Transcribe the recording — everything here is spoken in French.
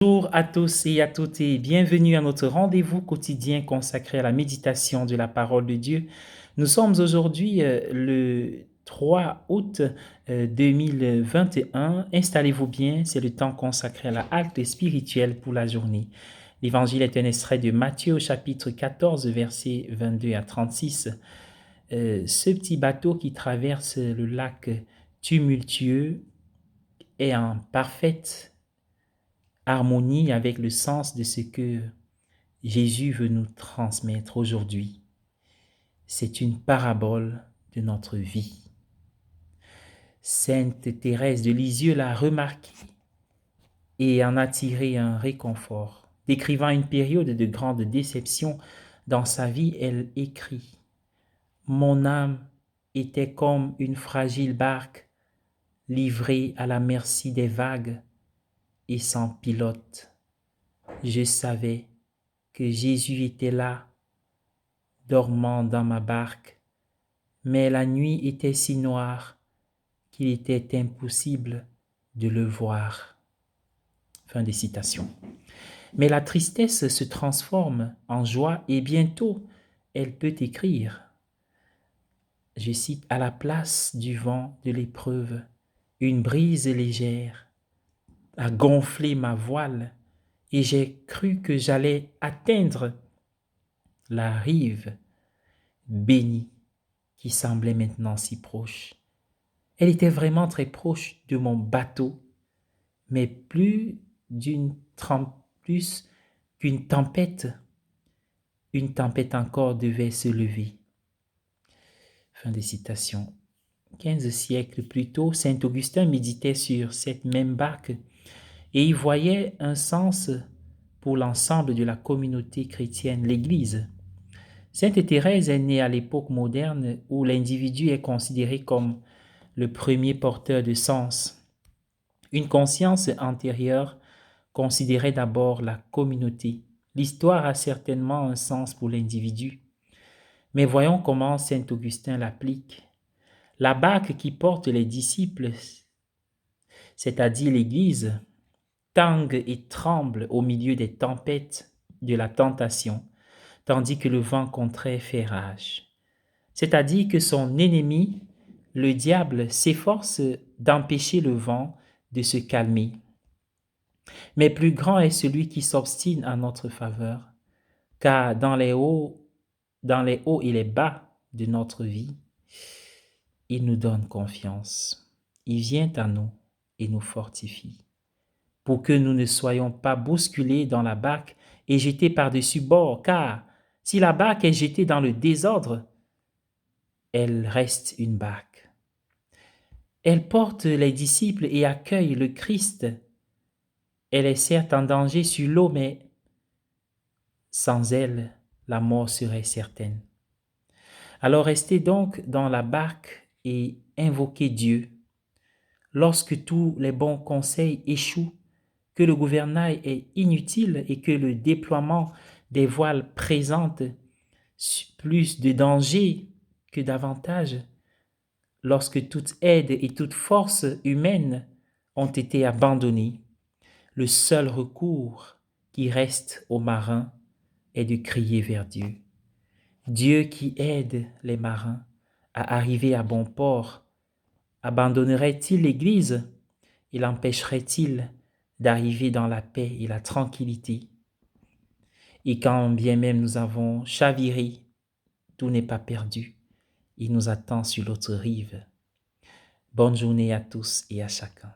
Bonjour à tous et à toutes et bienvenue à notre rendez-vous quotidien consacré à la méditation de la parole de Dieu. Nous sommes aujourd'hui le 3 août 2021. Installez-vous bien, c'est le temps consacré à la halte spirituelle pour la journée. L'évangile est un extrait de Matthieu au chapitre 14, versets 22 à 36. Ce petit bateau qui traverse le lac tumultueux est en parfaite harmonie avec le sens de ce que Jésus veut nous transmettre aujourd'hui. C'est une parabole de notre vie. Sainte Thérèse de Lisieux l'a remarqué et en a tiré un réconfort. Décrivant une période de grande déception dans sa vie, elle écrit « Mon âme était comme une fragile barque livrée à la merci des vagues et sans pilote. Je savais que Jésus était là, dormant dans ma barque, mais la nuit était si noire qu'il était impossible de le voir. » Fin de citation. Mais la tristesse se transforme en joie et bientôt elle peut écrire, je cite, « À la place du vent de l'épreuve, une brise légère a gonflé ma voile et j'ai cru que j'allais atteindre la rive bénie qui semblait maintenant si proche. Elle était vraiment très proche de mon bateau, mais plus qu'une tempête, une tempête encore devait se lever. » Fin de citation. 15 siècles plus tôt, saint Augustin méditait sur cette même barque et y voyait un sens pour l'ensemble de la communauté chrétienne, l'Église. Sainte Thérèse est née à l'époque moderne où l'individu est considéré comme le premier porteur de sens. Une conscience antérieure considérait d'abord la communauté. L'histoire a certainement un sens pour l'individu. Mais voyons comment saint Augustin l'applique. La barque qui porte les disciples, c'est-à-dire l'Église, tangue et tremble au milieu des tempêtes de la tentation, tandis que le vent contraire fait rage. C'est-à-dire que son ennemi, le diable, s'efforce d'empêcher le vent de se calmer. Mais plus grand est celui qui s'obstine en notre faveur, car dans les hauts et les bas de notre vie, il nous donne confiance. Il vient à nous et nous fortifie, pour que nous ne soyons pas bousculés dans la barque et jetés par-dessus bord, car si la barque est jetée dans le désordre, elle reste une barque. Elle porte les disciples et accueille le Christ. Elle est certes en danger sur l'eau, mais sans elle, la mort serait certaine. Alors restez donc dans la barque et invoquez Dieu. Lorsque tous les bons conseils échouent, que le gouvernail est inutile et que le déploiement des voiles présente plus de danger que d'avantages, lorsque toute aide et toute force humaine ont été abandonnées, le seul recours qui reste aux marins est de crier vers Dieu. Dieu qui aide les marins à arriver à bon port, abandonnerait-il l'Église et l'empêcherait-il d'arriver dans la paix et la tranquillité? Et quand bien même nous avons chaviré, tout n'est pas perdu. Il nous attend sur l'autre rive. Bonne journée à tous et à chacun.